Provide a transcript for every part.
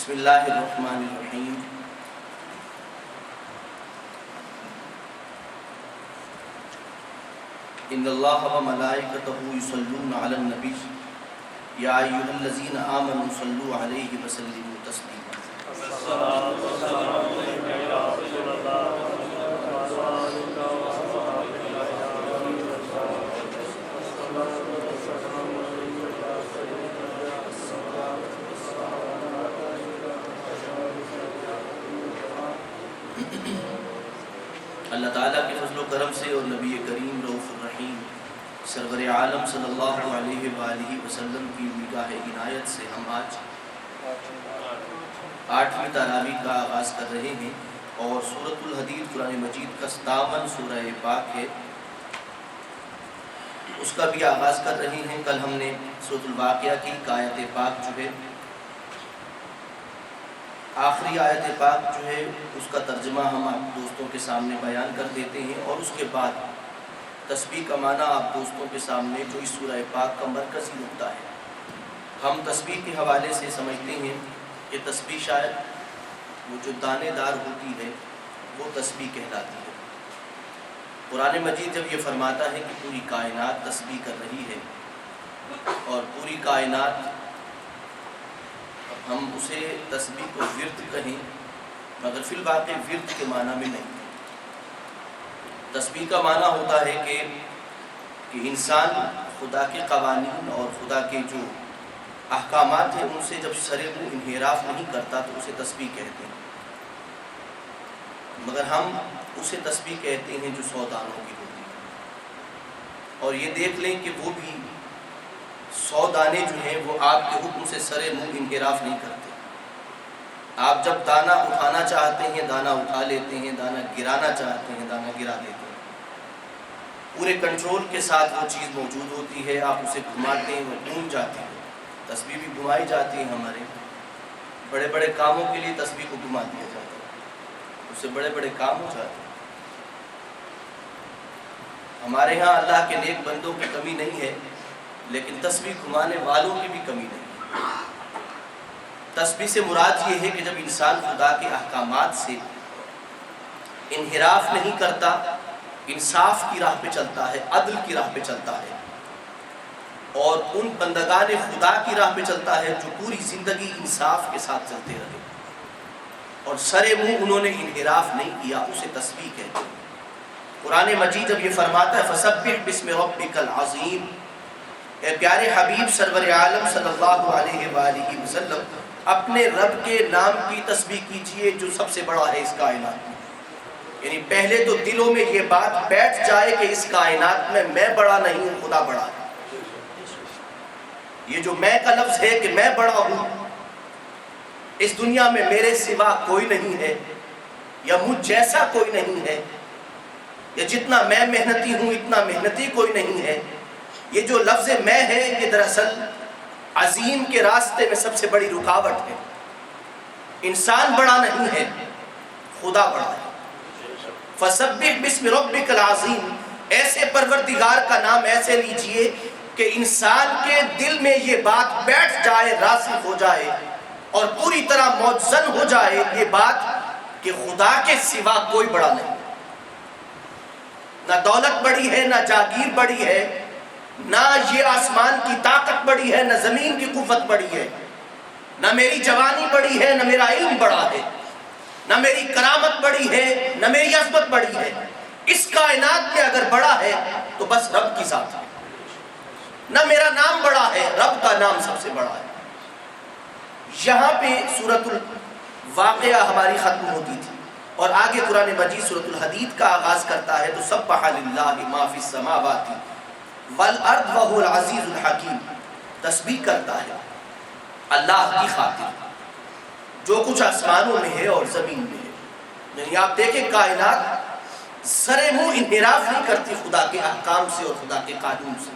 بسم اللہ الرحمن الرحیم۔ ان اللہ و ملائکتہ یصلون علی النبی یا ایھا الذین آمنوا صلوا علیہ وسلموا تسلیما۔ اللہ تعالیٰ کے فضل و کرم سے اور نبی کریم رؤوف الرحیم سرور عالم صلی اللہ علیہ وآلہ وسلم کی نگاہ عنایت سے ہم آج 8ویں تراویح کا آغاز کر رہے ہیں اور سورۃ الحدید قرآن مجید کا 57 سورہ پاک ہے، اس کا بھی آغاز کر رہے ہیں۔ کل ہم نے سورۃ الواقعہ کی آیت پاک جو ہے، آخری آیت پاک جو ہے، اس کا ترجمہ ہم آپ دوستوں کے سامنے بیان کر دیتے ہیں اور اس کے بعد تسبیح کا معنی آپ دوستوں کے سامنے جو اس سورہ پاک کا مرکزی نقطہ ہے۔ ہم تسبیح کے حوالے سے سمجھتے ہیں کہ تسبیح شاید وہ جو دانے دار ہوتی ہے وہ تسبیح کہلاتی ہے۔ قرآن مجید جب یہ فرماتا ہے کہ پوری کائنات تسبیح کر رہی ہے اور پوری کائنات، ہم اسے تسبیح کو ورد کہیں مگر فی الواقع ورد کے معنی میں نہیں۔ تسبیح کا معنی ہوتا ہے کہ انسان خدا کے قوانین اور خدا کے جو احکامات ہیں ان سے جب سرے کو انحراف نہیں کرتا تو اسے تسبیح کہتے ہیں، مگر ہم اسے تسبیح کہتے ہیں جو 100 دانوں کی ہوتی ہے۔ اور یہ دیکھ لیں کہ وہ بھی 100 دانے جو ہیں وہ آپ کے حکم سے سرے منہ انحراف نہیں کرتے۔ آپ جب دانہ اٹھانا چاہتے ہیں دانہ اٹھا لیتے ہیں، دانہ گرانا چاہتے ہیں دانہ گرا دیتے ہیں۔ پورے کنٹرول کے ساتھ وہ چیز موجود ہوتی ہے، آپ اسے گھماتے ہیں وہ گھوم جاتی ہے۔ تسبیح بھی گھمائی جاتی ہے، ہمارے بڑے بڑے کاموں کے لیے تسبیح کو گھما دیا جاتا ہے، اس سے بڑے بڑے کام ہو جاتے ہیں۔ ہمارے ہاں اللہ کے نیک بندوں کی کمی نہیں ہے، لیکن تسبیح گھمانے والوں کی بھی کمی نہیں ہے۔ تسبیح سے مراد یہ ہے کہ جب انسان خدا کے احکامات سے انحراف نہیں کرتا، انصاف کی راہ پہ چلتا ہے، عدل کی راہ پہ چلتا ہے اور ان بندگان خدا کی راہ پہ چلتا ہے جو پوری زندگی انصاف کے ساتھ چلتے رہے اور سرے منہ انہوں نے انحراف نہیں کیا، اسے تسبیح کہتے ہیں۔ قرآن مجید جب یہ فرماتا ہے فسبح بسم ربک العظیم، اے پیارے حبیب سرور عالم صلی اللہ علیہ وآلہ وسلم اپنے رب کے نام کی تسبیح کیجئے جو سب سے بڑا ہے اس کائنات میں۔ یعنی پہلے تو دلوں میں یہ بات بیٹھ جائے کہ اس کائنات میں بڑا نہیں ہوں، خدا بڑا ہے۔ یہ جو میں کا لفظ ہے کہ میں بڑا ہوں، اس دنیا میں میرے سوا کوئی نہیں ہے یا مجھ جیسا کوئی نہیں ہے، یا جتنا میں محنتی ہوں اتنا محنتی کوئی نہیں ہے۔ یہ جو لفظ میں ہے یہ دراصل عظیم کے راستے میں سب سے بڑی رکاوٹ ہے۔ انسان بڑا نہیں ہے، خدا بڑا ہے۔ فسبح بسم ربک العظیم، ایسے پروردگار کا نام ایسے لیجئے کہ انسان کے دل میں یہ بات بیٹھ جائے، راسخ ہو جائے اور پوری طرح موزن ہو جائے یہ بات کہ خدا کے سوا کوئی بڑا نہیں۔ نہ دولت بڑی ہے، نہ جاگیر بڑی ہے، نہ یہ آسمان کی طاقت بڑی ہے، نہ زمین کی قوت بڑی ہے، نہ میری جوانی بڑی ہے، نہ میرا علم بڑا ہے، نہ میری کرامت بڑی ہے، نہ میری عظمت بڑی ہے۔ اس کائنات میں اگر بڑا ہے تو بس رب کی ذات ہے۔ نہ میرا نام بڑا ہے، رب کا نام سب سے بڑا ہے۔ یہاں پہ سورۃ الواقعہ ہماری ختم ہوتی تھی اور آگے قرآن مجید سورۃ الحدید کا آغاز کرتا ہے تو سبح للہ ما فی السماوات والارض وهو العزیز الحکیم، تسبیح کرتا ہے اللہ کی خاطر جو کچھ آسمانوں میں ہے اور زمین میں ہے۔ یعنی آپ دیکھیں کائنات سرے منہ انحراف نہیں کرتی خدا کے احکام سے اور خدا کے قانون سے۔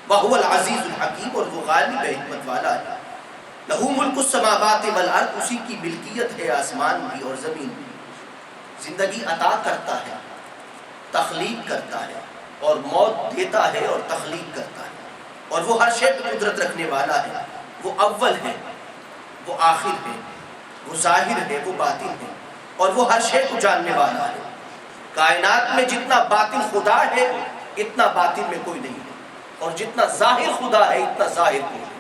وَهُوَ الْعَزِيزُ الْحَكِيمُ، اور وہ غالب ہے، حکمت والا ہے۔ لَهُ مُلْكُ السَّمَاوَاتِ وَالْأَرْضِ، اسی کی ملکیت ہے آسمان بھی اور زمین بھی۔ زندگی عطا کرتا ہے، تخلیق کرتا ہے اور موت دیتا ہے اور تخلیق کرتا ہے، اور وہ ہر شے پہ قدرت رکھنے والا ہے۔ وہ اول ہے، وہ آخر ہے، وہ ظاہر ہے، وہ باطن ہے، اور وہ ہر شے کو جاننے والا ہے۔ کائنات میں جتنا باطن خدا ہے اتنا باطن میں کوئی نہیں ہے، اور جتنا ظاہر خدا ہے اتنا ظاہر کوئی نہیں۔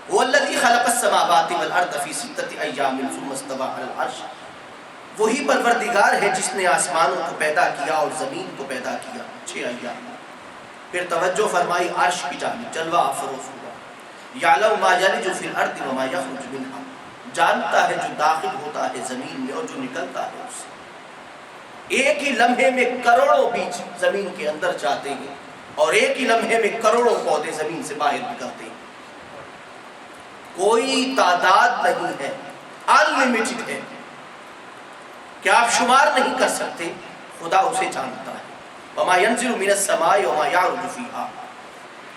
وہ الذی خلق السماوات والارض فی ستۃ ایام ثم استوى علی العرش، وہی پروردگار ہے جس نے آسمانوں کو پیدا کیا اور زمین کو پیدا کیا 6 ایام میں۔ پھر توجہ فرمائی عرش کی جانب، جلوہ افروز ہوا۔ یعلم ما یلج فی الارض وما یخرج منها، جانتا ہے جو داخل ہوتا ہے زمین میں اور جو نکلتا ہے اس سے۔ ایک ہی لمحے میں کروڑوں بیج زمین کے اندر جاتے ہیں، اور ایک ہی لمحے میں کروڑوں پودے زمین سے باہر نکلتے ہیں۔ کوئی تعداد نہیں ہے، انلمیٹڈ ہے کہ آپ شمار نہیں کر سکتے، خدا اسے جانتا ہے۔ وما ينزل من السماء وما يعرج فيها،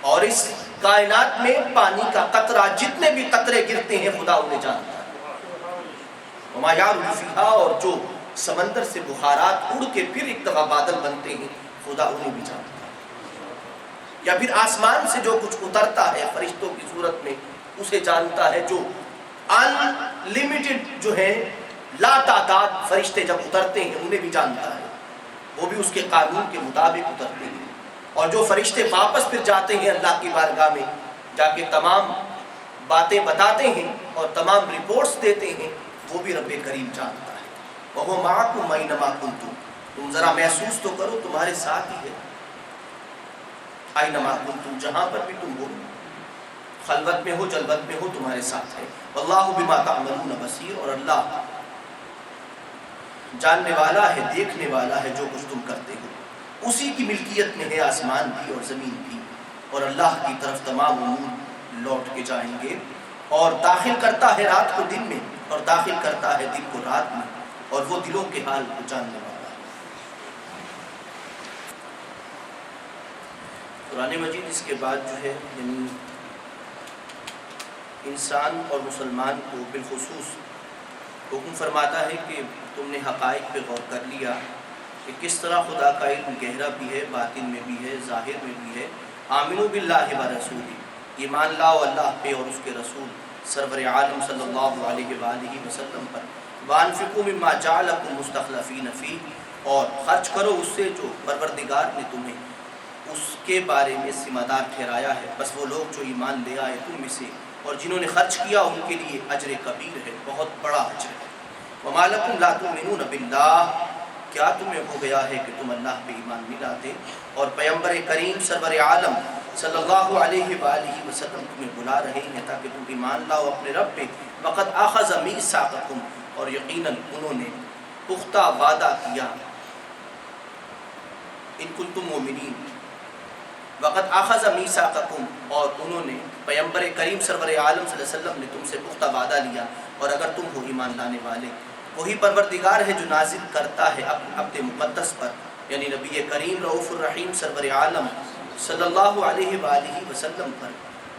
اور اس کائنات میں پانی کا قطرہ، جتنے بھی قطرے گرتے ہیں خدا انہیں جانتا ہے۔ وما يعرج فيها، اور جو سمندر سے بخارات اڑ کے پھر ایک دفعہ بادل بنتے ہیں خدا انہیں بھی جانتا ہے۔ یا پھر آسمان سے جو کچھ اترتا ہے فرشتوں کی صورت میں اسے جانتا ہے، جو ان لمیٹڈ جو ہے لا تعداد فرشتے جب اترتے ہیں انہیں بھی جانتا ہے، وہ بھی اس کے قانون کے مطابق اترتے ہیں۔ اور جو فرشتے واپس پھر جاتے ہیں اللہ کی بارگاہ میں جا کے تمام باتیں بتاتے ہیں اور تمام رپورٹس دیتے ہیں، وہ بھی رب کریم جانتا ہے۔ وَهُوَ مَعَكُمْ أَيْنَمَا كُنْتُمْ، تم ذرا محسوس تو کرو تمہارے ساتھ ہی ہے۔ أَيْنَمَا كُنْتُمْ، جہاں پر بھی تم ہو، خلوت میں ہو جلوت میں ہو، تمہارے ساتھ ہے۔ وَاللَّهُ بِمَا تَعْمَلُونَ بَصِيرٌ، اور اللہ جاننے والا ہے، دیکھنے والا ہے جو کچھ تم کرتے ہو۔ اسی کی ملکیت میں ہے آسمان بھی اور زمین بھی، اور اللہ کی طرف تمام امور لوٹ کے جائیں گے۔ اور داخل کرتا ہے رات کو دن میں اور داخل کرتا ہے دن کو رات میں، اور وہ دلوں کے حال کو جاننے والا ہے۔ قرآن مجید اس کے بعد جو ہے یعنی انسان اور مسلمان کو بالخصوص حکم فرماتا ہے کہ تم نے حقائق پہ غور کر لیا کہ کس طرح خدا کا علم گہرا بھی ہے، باطن میں بھی ہے، ظاہر میں بھی ہے۔ آمنوا باللہ و رسولہ، ایمان لاؤ اللہ پہ اور اس کے رسول سرور عالم صلی اللہ علیہ وآلہ وسلم پر۔ وانفقوا مما جعلکم مستخلفین فیہ، اور خرچ کرو اس سے جو پروردگار نے تمہیں اس کے بارے میں ذمہ دار ٹھہرایا ہے۔ بس وہ لوگ جو ایمان لے آئے تم میں سے اور جنہوں نے خرچ کیا ان کے لیے اجر کبیر ہے، بہت بڑا اجر ہے۔ وما لکم لا تؤمنون باللہ، کیا تمہیں ہو گیا ہے کہ تم اللہ پہ ایمان نہیں لاتے، اور پیغمبر کریم سرور عالم صلی اللہ علیہ وآلہ وسلم تمہیں بلا رہے ہیں تاکہ تم ایمان لاؤ اپنے رب پہ۔ وقد اخذ میثاقکم، اور یقیناً انہوں نے پختہ وعدہ کیا، ان کنتم مومنین۔ وقد اخذ میثاقکم، اور انہوں نے پیغمبر کریم سرور عالم صلی اللہ علیہ وسلم نے تم سے پختہ وعدہ لیا، اور اگر تم ہو ایمان لانے والے۔ وہی پروردگار ہے جو نازل کرتا ہے اپنے عبد مقدس پر یعنی نبی کریم رؤوف الرحیم سرور عالم صلی اللہ علیہ وآلہ وسلم پر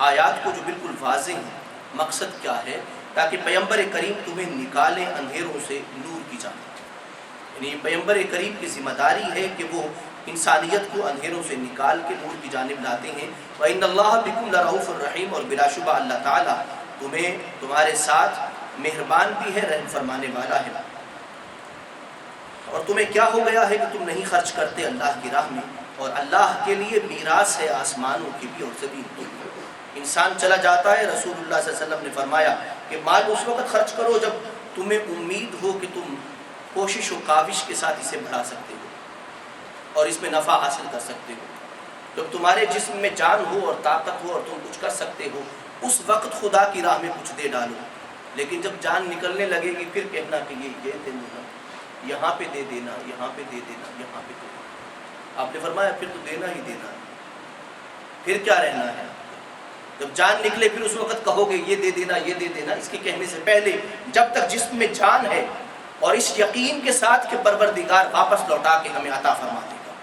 آیات کو جو بالکل واضح ہیں۔ مقصد کیا ہے؟ تاکہ پیغمبر کریم تمہیں نکالے اندھیروں سے نور کی جانب، یعنی پیغمبر کریم کی ذمہ داری ہے کہ وہ انسانیت کو اندھیروں سے نکال کے نور کی جانب لاتے ہیں۔ وَإِنَّ اللَّهَ بِكُمْ لَرَؤُوفٌ رَحِيمٌ، اور بلا شبہ اللہ تعالیٰ تمہارے ساتھ مہربان بھی ہے، رحم فرمانے والا ہے۔ اور تمہیں کیا ہو گیا ہے کہ تم نہیں خرچ کرتے اللہ کی راہ میں، اور اللہ کے لیے میراث ہے آسمانوں کی بھی اور زمین کی بھی۔ انسان چلا جاتا ہے، رسول اللہ صلی اللہ علیہ وسلم نے فرمایا کہ مال اس وقت خرچ کرو جب تمہیں امید ہو کہ تم کوشش و کاوش کے ساتھ اسے بڑھا سکتے ہو اور اس میں نفع حاصل کر سکتے ہو۔ جب تمہارے جسم میں جان ہو اور طاقت ہو اور تم کچھ کر سکتے ہو، اس وقت خدا کی راہ میں کچھ دے ڈالو۔ لیکن جب جان نکلنے لگے گی پھر کہنا کہ یہ دے دینا، یہاں پہ دے دینا، یہاں پہ دے دینا، یہاں پہ دے دینا۔ آپ نے فرمایا پھر تو دینا ہی دینا، پھر کیا رہنا ہے؟ جب جان نکلے پھر اس وقت کہو گے یہ دے دینا، یہ دے دینا۔ اس کے کہنے سے پہلے جب تک جسم میں جان ہے اور اس یقین کے ساتھ کہ پروردگار واپس لوٹا کے ہمیں عطا فرما دے گا،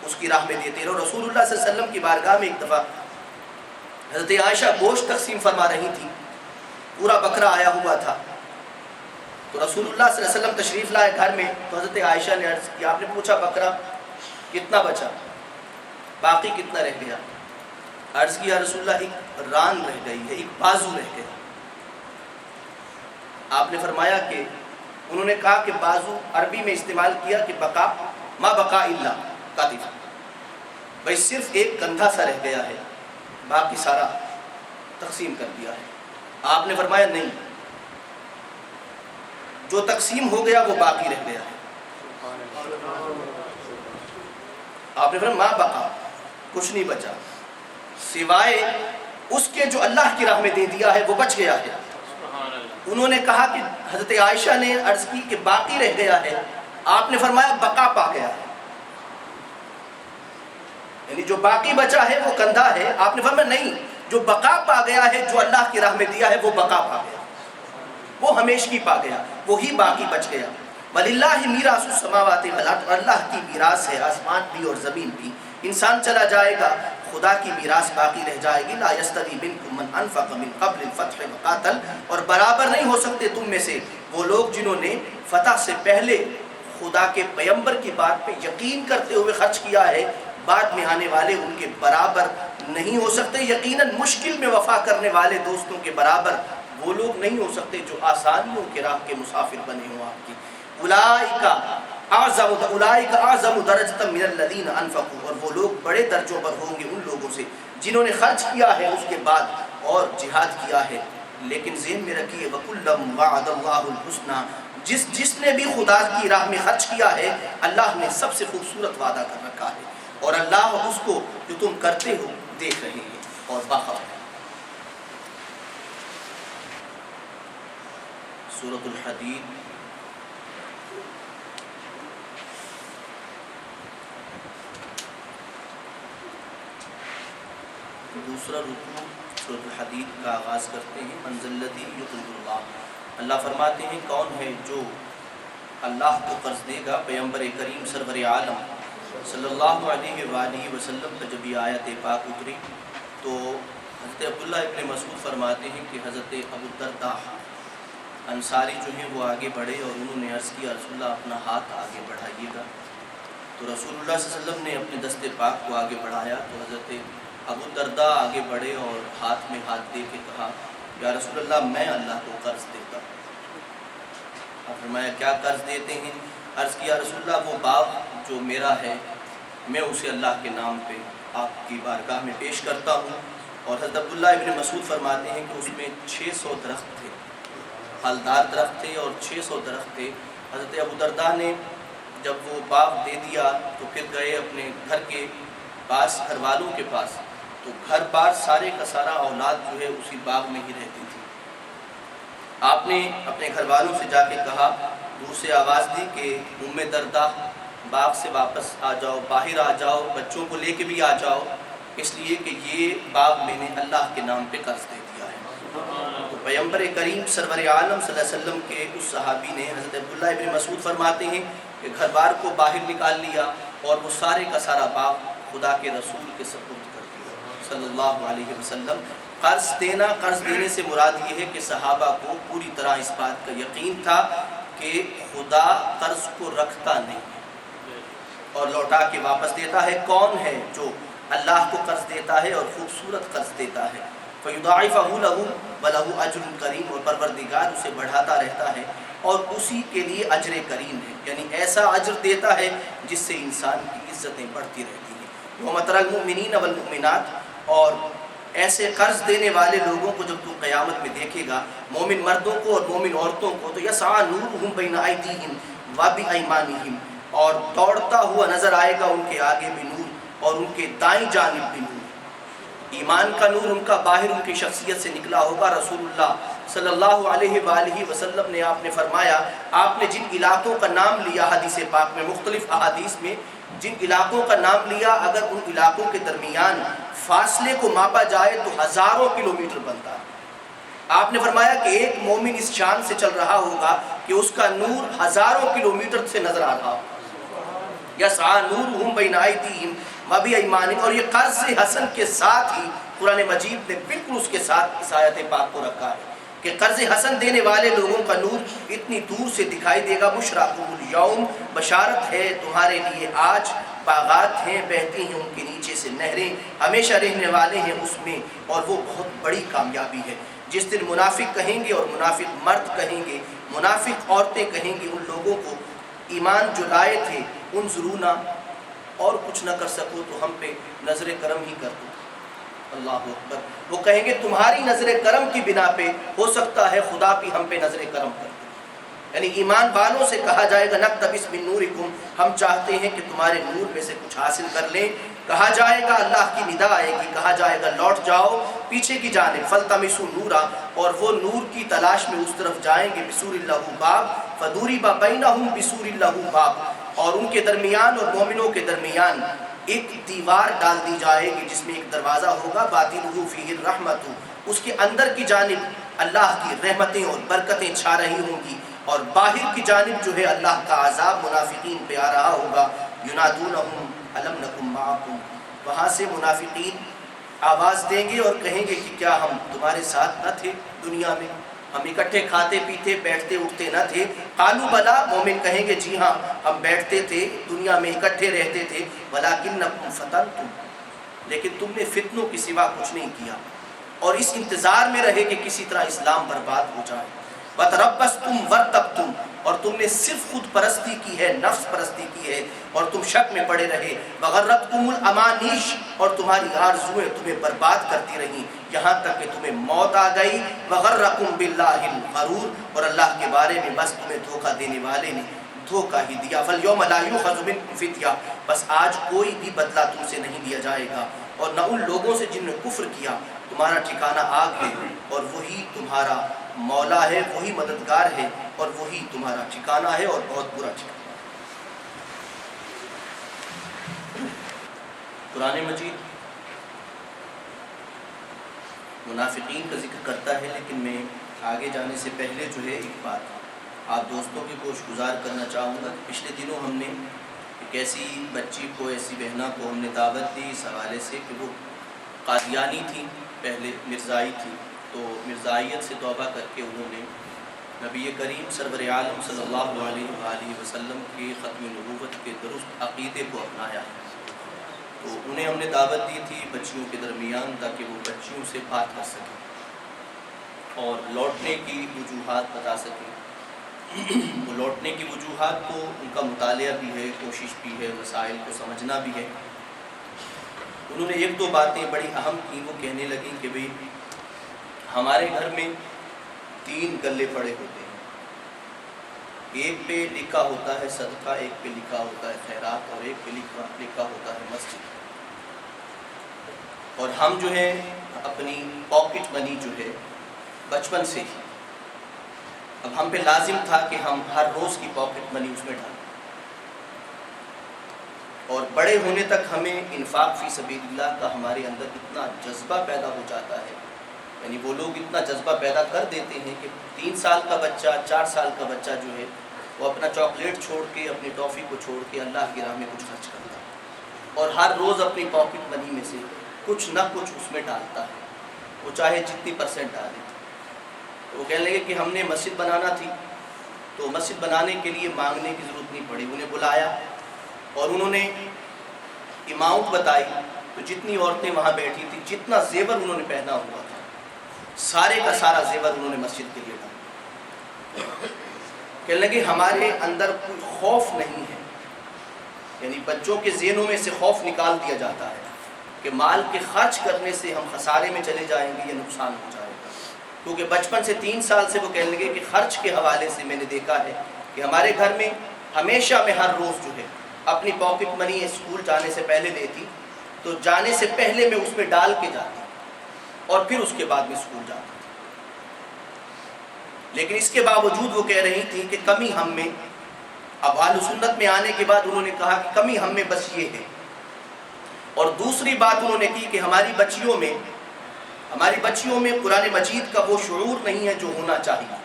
اس کی راہ میں دیتے رہو۔ رسول اللہ صلی اللہ علیہ وسلم کی بارگاہ میں ایک دفعہ حضرت عائشہ گوشت تقسیم فرما رہی تھی، پورا بکرا آیا ہوا تھا، تو رسول اللہ صلی اللہ علیہ وسلم تشریف لائے گھر میں، تو حضرت عائشہ نے عرض کیا، آپ نے پوچھا بکرا کتنا بچا، باقی کتنا رہ گیا؟ عرض کیا رسول اللہ ایک ران رہ گئی ہے، ایک بازو رہ گیا۔ آپ نے فرمایا کہ انہوں نے کہا کہ بازو عربی میں استعمال کیا کہ بقا ما بقا الا کاتف، بھائی صرف ایک کندھا سا رہ گیا ہے، باقی سارا تقسیم کر دیا ہے۔ آپ نے فرمایا نہیں، جو تقسیم ہو گیا وہ باقی رہ گیا ہے۔ آپ نے فرمایا ما بقا، کچھ نہیں بچا سوائے اس کے جو اللہ کی راہ میں دے دیا ہے وہ بچ گیا ہے۔ انہوں نے کہا کہ حضرت عائشہ نے عرض کی کہ باقی رہ گیا ہے، آپ نے فرمایا بقا پا گیا ہے، یعنی جو باقی بچا ہے وہ کندھا ہے۔ آپ نے فرمایا نہیں، جو بقا پا گیا ہے، جو اللہ کی راہ میں دیا ہے وہ بقا پا گیا، وہ ہمیشگی پا گیا، وہی باقی بچ گیا۔ وَلِلَّهِ مِيرَاثُ السَّمَاوَاتِ وَالْأَرْضِ، اللہ کی میراث ہے آسمان بھی اور زمین بھی۔ انسان چلا جائے گا، خدا کی میراث باقی رہ جائے گی۔ لا يستوي منكم من انفق من قبل الفتح وقاتل، اور برابر نہیں ہو سکتے تم میں سے وہ لوگ جنہوں نے فتح سے پہلے خدا کے پیغمبر کی بات پہ یقین کرتے ہوئے خرچ کیا ہے، بعد میں آنے والے ان کے برابر نہیں ہو سکتے۔ یقیناً مشکل میں وفا کرنے والے دوستوں کے برابر وہ لوگ نہیں ہو سکتے جو آسانیوں کے راہ کے مسافر بنے ہوں آپ کی۔ اولئک اعظم درجۃ من الذین انفقوا، اور وہ لوگ بڑے درجوں پر ہوں گے ان لوگوں سے جنہوں نے خرچ کیا ہے اس کے بعد اور جہاد کیا ہے۔ لیکن ذہن میں رکھیے وَكُلًّا وَعَدَ اللَّهُ الْحُسْنَى، جس نے بھی خدا کی راہ میں خرچ کیا ہے اللہ نے سب سے خوبصورت وعدہ کر رکھا ہے، اور اللہ اس کو جو تم کرتے ہو دیکھ رہے ہیں اور باخبر ہے۔ سورۃ الحدید دوسرا رکوع سورۃ الحدید کا آغاز کرتے ہیں۔ من ذا الذی یقرض اللہ، اللہ فرماتے ہیں کون ہے جو اللہ کو قرض دے گا۔ پیغمبر کریم سرور عالم صلی اللہ علیہ وآلہ وسلم پر جب یہ آیت پاک اتری تو حضرت عبداللہ ابن مسعود فرماتے ہیں کہ حضرت ابو الدرداء انصاری جو ہیں وہ آگے بڑھے اور انہوں نے عرض کیا رسول اللہ اپنا ہاتھ آگے بڑھائیے گا، تو رسول اللہ صلی اللہ علیہ وسلم نے اپنے دست پاک کو آگے بڑھایا تو حضرت ابو الدرداء آگے بڑھے اور ہاتھ میں ہاتھ دے کے کہا یا رسول اللہ میں اللہ کو قرض دیتا ہوں۔ آپ فرمایا کیا قرض دیتے ہیں؟ عرض کیا رسول اللہ وہ باغ جو میرا ہے میں اسے اللہ کے نام پہ آپ کی بارگاہ میں پیش کرتا ہوں۔ اور حضرت عبداللہ ابن مسعود فرماتے ہیں کہ اس میں 600 درخت تھے، پھلدار درخت تھے اور 600 درخت تھے۔ حضرت ابو الدرداء نے جب وہ باغ دے دیا تو پھر گئے اپنے گھر کے پاس، گھر والوں کے پاس، تو گھر بار سارے کا سارا اولاد جو ہے اسی باغ میں ہی رہتی تھی۔ آپ نے اپنے گھر والوں سے جا کے کہا، دور سے آواز دی کہ ام درداء باغ سے واپس آ جاؤ، باہر آ جاؤ، بچوں کو لے کے بھی آ جاؤ، اس لیے کہ یہ باغ میں نے اللہ کے نام پہ قرض دے دیا ہے۔ تو پیغمبر کریم سرور عالم صلی اللہ علیہ وسلم کے اس صحابی نے حضرت عبداللہ ابن مسعود فرماتے ہیں کہ گھر بار کو باہر نکال لیا اور وہ سارے کا سارا باغ خدا کے رسول کے سپرد کر دیا صلی اللہ علیہ وسلم۔ قرض دینا، قرض دینے سے مراد یہ ہے کہ صحابہ کو پوری طرح اس بات کا یقین تھا کہ خدا قرض کو رکھتا نہیں اور لوٹا کے واپس دیتا ہے۔ کون ہے جو اللہ کو قرض دیتا ہے اور خوبصورت قرض دیتا ہے؟ فَيُضَاعِفَهُ لَهُ وَلَهُ أَجْرٌ كَرِيمٌ، اور پروردگار اسے بڑھاتا رہتا ہے اور اسی کے لیے اجر کریم ہے، یعنی ایسا اجر دیتا ہے جس سے انسان کی عزتیں بڑھتی رہتی ہیں۔ يَوْمَ تَرَى الْمُؤْمِنِينَ وَالْمُؤْمِنَاتِ، اور ایسے قرض دینے والے لوگوں کو جب تو قیامت میں دیکھے گا، مومن مردوں کو اور مومن عورتوں کو، تو یسعی نورہم بین ایدیہم وبایمانہم، اور دوڑتا ہوا نظر آئے گا ان کے آگے بھی نور اور ان کے دائیں جانب بھی نور۔ ایمان کا نور ان کا باہر ان کی شخصیت سے نکلا ہوگا۔ رسول اللہ صلی اللہ علیہ وآلہ وسلم نے آپ نے فرمایا، آپ نے جن علاقوں کا نام لیا حدیث پاک میں، مختلف احادیث میں جن علاقوں کا نام لیا، اگر ان علاقوں کے درمیان فاصلے کو ماپا جائے تو ہزاروں کلومیٹر بنتا ہے۔ آپ نے فرمایا کہ ایک مومن اس شان سے چل رہا ہوگا کہ اس کا نور ہزاروں کلومیٹر سے نظر آ رہا ہوگا۔ یسعی نورہم بین ایدیہم وبایمانہم، اور یہ قرض حسن کے ساتھ ہی قرآن مجید نے بالکل اس کے ساتھ اس آیت پاک کو رکھا ہے کہ قرض حسن دینے والے لوگوں کا نور اتنی دور سے دکھائی دے گا۔ بشراکم الیوم، بشارت ہے تمہارے لیے آج، باغات ہیں بہتی ہیں ان کے نیچے سے نہریں، ہمیشہ رہنے والے ہیں اس میں، اور وہ بہت بڑی کامیابی ہے۔ جس دن منافق کہیں گے اور منافق مرد کہیں گے، منافق عورتیں کہیں گی ان لوگوں کو ایمان جو لائے تھے انظرونا، اور کچھ نہ کر سکو تو ہم پہ نظر کرم ہی کر دو۔ اللہ اکبر، وہ کہیں گے تمہاری نظر کرم کی بنا پہ ہو سکتا ہے خدا بھی ہم پہ نظر کرم کر دے۔ یعنی ایمان والوں سے کہا جائے گا نقتبس من نورکم، ہم چاہتے ہیں کہ تمہارے نور میں سے کچھ حاصل کر لیں۔ کہا جائے گا، اللہ کی ندا آئے گی، کہا جائے گا لوٹ جاؤ پیچھے کی جانب، فلتمسوا نورا، اور وہ نور کی تلاش میں اس طرف جائیں گے، بسور لہ باب فضرب بینہم بسور لہ باب، اور ان کے درمیان اور مومنوں کے درمیان ایک دیوار ڈال دی جائے گی جس میں ایک دروازہ ہوگا، باطنہ فیہ الرحمۃ، اس کے اندر کی جانب اللہ کی رحمتیں اور برکتیں چھا رہی ہوں گی، اور باہر کی جانب جو ہے اللہ کا عذاب منافقین پہ آ رہا ہوگا۔ ینادونہم الم نکم معکم، وہاں سے منافقین آواز دیں گے اور کہیں گے کہ کیا ہم تمہارے ساتھ نہ تھے دنیا میں، ہم اکٹھے کھاتے پیتے بیٹھتے اٹھتے نہ تھے؟ قالوا بلا، مومن کہیں گے جی ہاں ہم بیٹھتے تھے دنیا میں اکٹھے رہتے تھے، ولکنکم فتنتم، لیکن تم نے فتنوں کی سوا کچھ نہیں کیا، اور اس انتظار میں رہے کہ کسی طرح اسلام برباد ہو جائے۔ وتربصتم وارتبتم، اور تم نے صرف خود پرستی کی ہے، نفس پرستی کی ہے، اور تم شک میں پڑے رہے۔ وغرتکم الامانیش، اور تمہاری آرزویں تمہیں برباد کرتی رہیں یہاں تک کہ تمہیں موت آ گئی۔ وغرکم باللہ الغرور، اور اللہ کے بارے میں بس تمہیں دھوکہ دینے والے نے دھوکہ ہی دیا۔ فالیوم لا یؤخذ منکم فدیہ، بس آج کوئی بھی بدلہ تم سے نہیں لیا جائے گا، اور نہ ان لوگوں سے جن نے کفر کیا، تمہارا ٹھکانہ آگ ہے، اور وہی تمہارا مولا ہے، وہی مددگار ہے، اور وہی تمہارا ٹھکانہ ہے، اور بہت برا ٹھکانہ۔ قرآن مجید منافقین کا ذکر کرتا ہے، لیکن میں آگے جانے سے پہلے جو ہے ایک بات آپ دوستوں کی گوش گزار کرنا چاہوں گا۔ پچھلے دنوں ہم نے ایک ایسی بچی کو، ایسی بہنا کو ہم نے دعوت دی اس حوالے سے کہ وہ قادیانی تھی، پہلے مرزائی تھی، تو مرزائیت سے توبہ کر کے انہوں نے نبی کریم سرور عالم صلی اللہ علیہ وآلہ وسلم کے ختم نبوت کے درست عقیدے کو اپنایا ہے۔ تو انہیں ہم نے دعوت دی تھی بچیوں کے درمیان، تاکہ وہ بچیوں سے بات کر سکیں اور لوٹنے کی وجوہات بتا سکیں۔ وہ لوٹنے کی وجوہات کو ان کا مطالعہ بھی ہے، کوشش بھی ہے، مسائل کو سمجھنا بھی ہے۔ انہوں نے ایک دو باتیں بڑی اہم کی، وہ کہنے لگیں کہ بھئی ہمارے گھر میں 3 گلے پڑے ہوتے ہیں، ایک پہ لکھا ہوتا ہے صدقہ، ایک پہ لکھا ہوتا ہے خیرات، اور ایک پہ لکھا ہوتا ہے مسجد، اور ہم جو ہے اپنی پاکٹ منی جو ہے بچپن سے ہی، اب ہم پہ لازم تھا کہ ہم ہر روز کی پاکٹ منی اس میں ڈالیں، اور بڑے ہونے تک ہمیں انفاق فی سبیل اللہ کا ہمارے اندر اتنا جذبہ پیدا ہو جاتا ہے، یعنی وہ لوگ اتنا جذبہ پیدا کر دیتے ہیں کہ 3 سال کا بچہ، 4 سال کا بچہ جو ہے وہ اپنا چاکلیٹ چھوڑ کے، اپنی ٹافی کو چھوڑ کے اللہ کی راہ میں کچھ خرچ کرتا ہے، اور ہر روز اپنی پاکٹ منی میں سے کچھ نہ کچھ اس میں ڈالتا ہے، وہ چاہے جتنی % ڈالے۔ تو وہ کہنے لگے کہ ہم نے مسجد بنانا تھی، تو مسجد بنانے کے لیے مانگنے کی ضرورت نہیں پڑی، انہیں بلایا اور انہوں نے اماؤنٹ بتائی، تو جتنی عورتیں وہاں بیٹھی تھیں، جتنا زیور انہوں نے پہنا ہوا تھا، سارے کا سارا زیور انہوں نے مسجد کے لیے ڈالا۔ کہنے لگے ہمارے اندر کوئی خوف نہیں ہے، یعنی بچوں کے ذہنوں میں سے خوف نکال دیا جاتا ہے کہ مال کے خرچ کرنے سے ہم خسارے میں چلے جائیں گے یا نقصان ہو جائے گا، کیونکہ بچپن سے 3 سال سے وہ کہنے لگے کہ خرچ کے حوالے سے میں نے دیکھا ہے کہ ہمارے گھر میں ہمیشہ میں ہر روز جو ہے اپنی پاکٹ منی اسکول جانے سے پہلے دیتی، تو جانے سے پہلے میں اس میں ڈال کے جاتی اور پھر اس کے بعد میں اسکول جاتا تھا، لیکن اس کے باوجود وہ کہہ رہی تھی کہ کمی ہم میں، اب اہل سنت میں آنے کے بعد انہوں نے کہا کہ کمی ہم میں بس یہ ہے۔ اور دوسری بات انہوں نے کی کہ ہماری بچیوں میں قرآن مجید کا وہ شعور نہیں ہے جو ہونا چاہیے،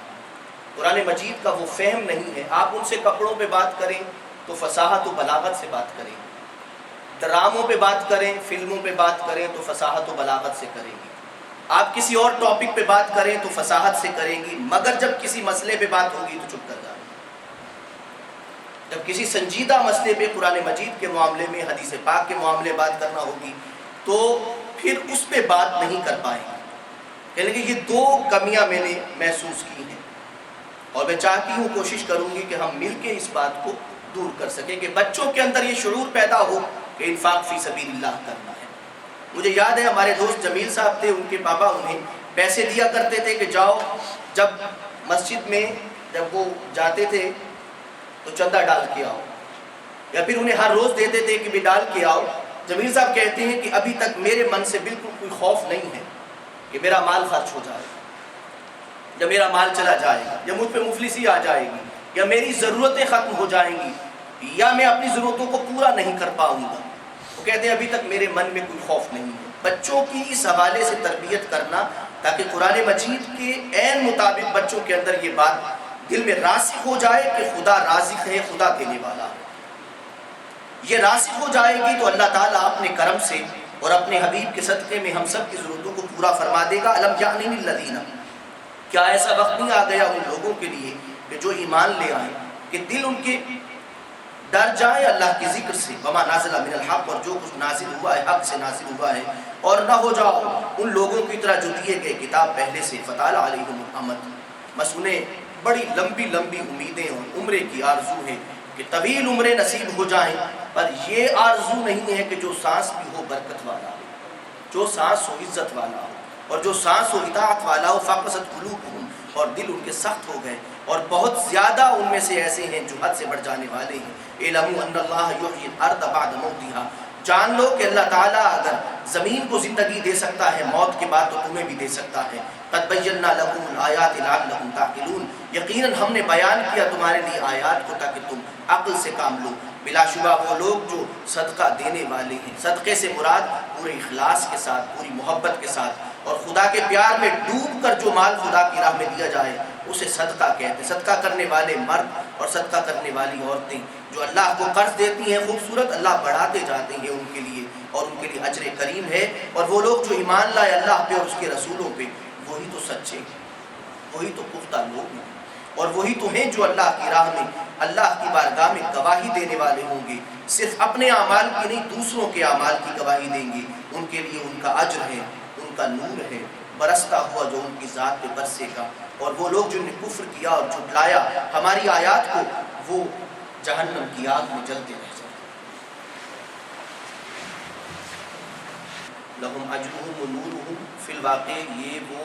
قرآن مجید کا وہ فہم نہیں ہے۔ آپ ان سے کپڑوں پہ بات کریں تو فصاحت و بلاغت سے بات کریں، ڈراموں پہ بات کریں، فلموں پہ بات کریں تو فصاحت و بلاغت سے کریں گی، آپ کسی اور ٹاپک پہ بات کریں تو فصاحت سے کریں گی، مگر جب کسی مسئلے پہ بات ہوگی تو چپ کر جائیں گی۔ جب کسی سنجیدہ مسئلے پہ قرآن مجید کے معاملے میں، حدیث پاک کے معاملے بات کرنا ہوگی تو پھر اس پہ بات نہیں کر پائیں گے۔ کہنے لگے یہ دو کمیاں میں نے محسوس کی ہیں اور میں چاہتی ہوں، کوشش کروں گی کہ ہم مل کے اس بات کو دور کر سکیں کہ بچوں کے اندر یہ شعور پیدا ہو کہ انفاق فی سبیل اللہ کرنا ہے۔ مجھے یاد ہے ہمارے دوست جمیل صاحب تھے، ان کے پاپا انہیں پیسے دیا کرتے تھے کہ جاؤ، جب مسجد میں جب وہ جاتے تھے تو چندہ ڈال کے آؤ، یا پھر انہیں ہر روز دیتے تھے کہ بھی ڈال کے آؤ۔ جمیل صاحب کہتے ہیں کہ ابھی تک میرے من سے بالکل کوئی خوف نہیں ہے کہ میرا مال خرچ ہو جائے، یا میرا مال چلا جائے گا، یا مجھ پہ مفلسی آ جائے گی، یا میری ضرورتیں ختم ہو جائیں گی، یا میں اپنی ضرورتوں کو پورا نہیں کر پاؤں گا۔ وہ کہتے ہیں ابھی تک میرے من میں کوئی خوف نہیں ہے۔ بچوں کی اس حوالے سے تربیت کرنا تاکہ قرآن مجید کے عین مطابق بچوں کے اندر یہ بات دل میں راسخ ہو جائے کہ خدا رازق ہے، خدا دینے والا ہے۔ یہ راسخ ہو جائے گی تو اللہ تعالیٰ اپنے کرم سے اور اپنے حبیب کے صدقے میں ہم سب کی ضرورتوں کو پورا فرما دے گا۔ الم یعن للذین، کیا ایسا وقت نہیں آ گیا ان لوگوں کے لیے کہ جو ایمان لے آئیں کہ دل ان کے ڈر جائے اللہ کے ذکر سے، وما نازل من الحق، اور جو کچھ نازل ہوا ہے حق سے نازل ہوا ہے، اور نہ ہو جاؤ ان لوگوں کی طرح جو دیے گئے کتاب پہلے سے فطال علیہم الامد، بس انہیں بڑی لمبی لمبی امیدیں اور عمرے کی آرزو ہے کہ طویل عمریں نصیب ہو جائیں، پر یہ آرزو نہیں ہے کہ جو سانس بھی ہو برکت والا ہو، جو سانس ہو عزت والا ہو، اور جو سانس ہو اطاعت والا ہو۔ فقست قلوبہم، اور دل ان کے سخت ہو گئے، اور بہت زیادہ ان میں سے ایسے ہیں جو حد سے بڑھ جانے والے ہیں۔ اعلموا ان اللہ یحیی الارض بعد موتہا، جان لو کہ اللہ تعالیٰ اگر زمین کو زندگی دے سکتا ہے موت کے بعد تو تمہیں بھی دے سکتا ہے۔ قد بینا لکم الآیات لعلکم تعقلون، یقیناً ہم نے بیان کیا تمہارے لیے آیات کو تاکہ تم عقل سے کام لو۔ بلا شبہ وہ لوگ جو صدقہ دینے والے ہیں، صدقے سے مراد پورے اخلاص کے ساتھ، پوری محبت کے ساتھ اور خدا کے پیار میں ڈوب کر جو مال خدا کی راہ میں دیا جائے اسے صدقہ کہتے ہیں۔ صدقہ کرنے والے مرد اور صدقہ کرنے والی عورتیں جو اللہ کو قرض دیتی ہیں، خوبصورت، اللہ بڑھاتے جاتے ہیں ان کے لیے، اور ان کے لیے اجر کریم ہے۔ اور وہ لوگ جو ایمان لائے اللہ پہ اور اس کے رسولوں پہ، وہی تو سچے ہیں، وہی تو پختہ لوگ ہیں، اور وہی تو ہیں جو اللہ کی راہ میں اللہ کی بارگاہ میں گواہی دینے والے ہوں گے۔ صرف اپنے اعمال کی نہیں، دوسروں کے اعمال کی گواہی دیں گے۔ ان کے لیے ان کا اجر ہے، ان کا نور ہے، برستا ہوا جو ان کی ذات پہ برسے گا۔ اور وہ لوگ جنہوں نے کفر کیا اور جھٹلایا ہماری آیات کو، وہ جہنم کی آگ میں جلتے رہ جائیں۔ لہم اجرہم و نورہم، فی الواقع یہ وہ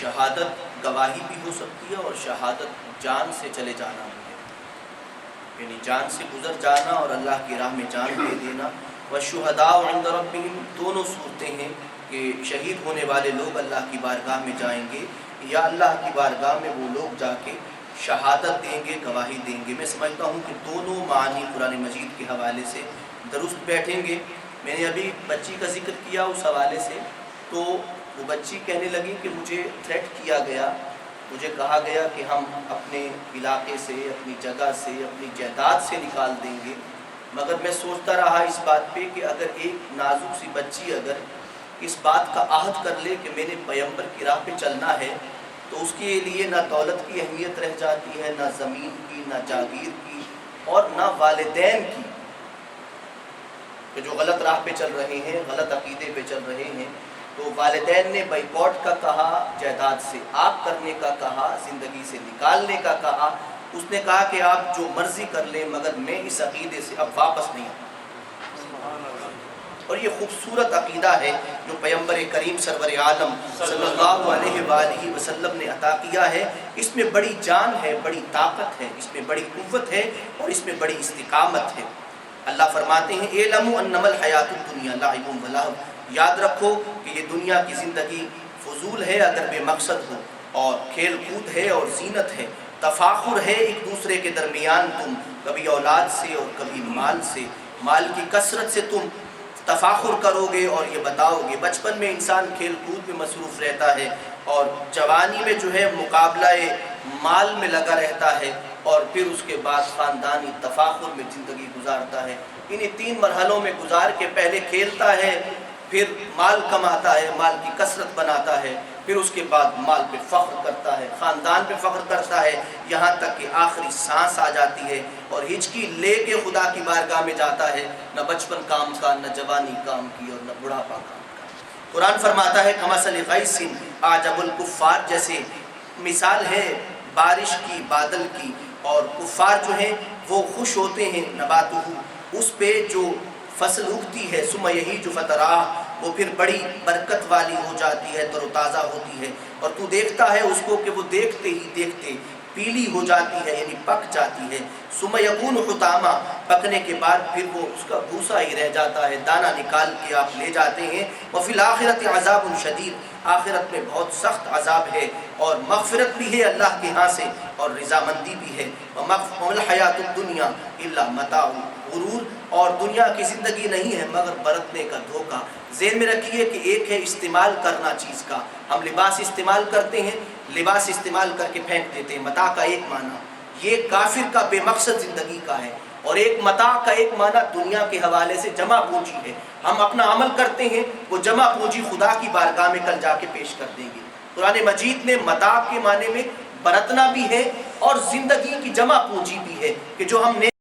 شہادت گواہی بھی ہو سکتی ہے اور شہادت جان سے چلے جانا بھی ہے، یعنی جان سے گزر جانا اور اللہ کی راہ میں جان دے دینا۔ والشہداء عند ربہم، دونوں صورتیں ہیں کہ شہید ہونے والے لوگ اللہ کی بارگاہ میں جائیں گے، یا اللہ کی بارگاہ میں وہ لوگ جا کے شہادت دیں گے، گواہی دیں گے۔ میں سمجھتا ہوں کہ دونوں معنی قرآن مجید کے حوالے سے درست بیٹھیں گے۔ میں نے ابھی بچی کا ذکر کیا اس حوالے سے، تو وہ بچی کہنے لگی کہ مجھے تھریٹ کیا گیا، مجھے کہا گیا کہ ہم اپنے علاقے سے، اپنی جگہ سے، اپنی جائیداد سے نکال دیں گے۔ مگر میں سوچتا رہا اس بات پہ کہ اگر ایک نازک سی بچی اگر اس بات کا عہد کر لے کہ میں نے پیغمبر کی راہ پہ چلنا ہے، تو اس کے لیے نہ دولت کی اہمیت رہ جاتی ہے، نہ زمین کی، نہ جاگیر کی، اور نہ والدین کی، کہ جو غلط راہ پہ چل رہے ہیں، غلط عقیدے پہ چل رہے ہیں۔ تو والدین نے بائیکاٹ کا کہا، جائیداد سے آگ کرنے کا کہا، زندگی سے نکالنے کا کہا۔ اس نے کہا کہ آپ جو مرضی کر لیں مگر میں اس عقیدے سے اب واپس نہیں آؤں۔ اور یہ خوبصورت عقیدہ ہے جو پیغمبر کریم سرور عالم صلی اللہ علیہ وآلہ وسلم نے عطا کیا ہے۔ اس میں بڑی جان ہے، بڑی طاقت ہے، اس میں بڑی قوت ہے، اور اس میں بڑی استقامت ہے۔ اللہ فرماتے ہیں اعلموا انما الحیات الدنیا لعب و لہو، یاد رکھو کہ یہ دنیا کی زندگی فضول ہے اگر بے مقصد ہو، اور کھیل کود ہے اور زینت ہے، تفاخر ہے ایک دوسرے کے درمیان، تم کبھی اولاد سے اور کبھی مال سے، مال کی کثرت سے تم تفاخر کرو گے اور یہ بتاؤ گے۔ بچپن میں انسان کھیل کود میں مصروف رہتا ہے، اور جوانی میں جو ہے مقابلہ مال میں لگا رہتا ہے، اور پھر اس کے بعد خاندانی تفاخر میں زندگی گزارتا ہے۔ انہیں 3 مرحلوں میں گزار کے پہلے کھیلتا ہے، پھر مال کماتا ہے، مال کی کثرت بناتا ہے، پھر اس کے بعد مال پہ فخر کرتا ہے، خاندان پہ فخر کرتا ہے، یہاں تک کہ آخری سانس آ جاتی ہے اور ہچکی لے کے خدا کی بارگاہ میں جاتا ہے۔ نہ بچپن کام کا، نہ جوانی کام کی، اور نہ بڑھاپا کام کا۔ قرآن فرماتا ہے کمثل غیث اعجب الکفار، جیسے مثال ہے بارش کی، بادل کی، اور کفار جو ہیں وہ خوش ہوتے ہیں نباتہ، اس پہ جو فصل اگتی ہے، ثم یہیج فتراہ، وہ پھر بڑی برکت والی ہو جاتی ہے، تر و تازہ ہوتی ہے، اور تو دیکھتا ہے اس کو کہ وہ دیکھتے ہی دیکھتے پیلی ہو جاتی ہے، یعنی پک جاتی ہے، ثم یکون حطاما، پکنے کے بعد پھر وہ اس کا بھوسا ہی رہ جاتا ہے، دانہ نکال کے آپ لے جاتے ہیں۔ وفی الآخرۃ عذاب شدید، آخرت میں بہت سخت عذاب ہے، اور مغفرت بھی ہے اللہ کے ہاں سے، اور رضامندی بھی ہے۔ وما الحیات الدنیا الا متاع غرور، اور دنیا کی زندگی نہیں ہے مگر برتنے کا دھوکہ۔ ذہن میں رکھیے کہ ایک ہے استعمال کرنا چیز کا، ہم لباس استعمال کرتے ہیں، لباس استعمال کر کے پھینک دیتے ہیں، متاع کا ایک معنی یہ کافر کا بے مقصد زندگی کا ہے، اور ایک متاع کا ایک معنی دنیا کے حوالے سے جمع پونجی ہے، ہم اپنا عمل کرتے ہیں، وہ جمع پونجی خدا کی بارگاہ میں کل جا کے پیش کر دیں گے۔ قرآن مجید نے متاع کے معنی میں برتنا بھی ہے اور زندگی کی جمع پونجی بھی ہے، کہ جو ہم نے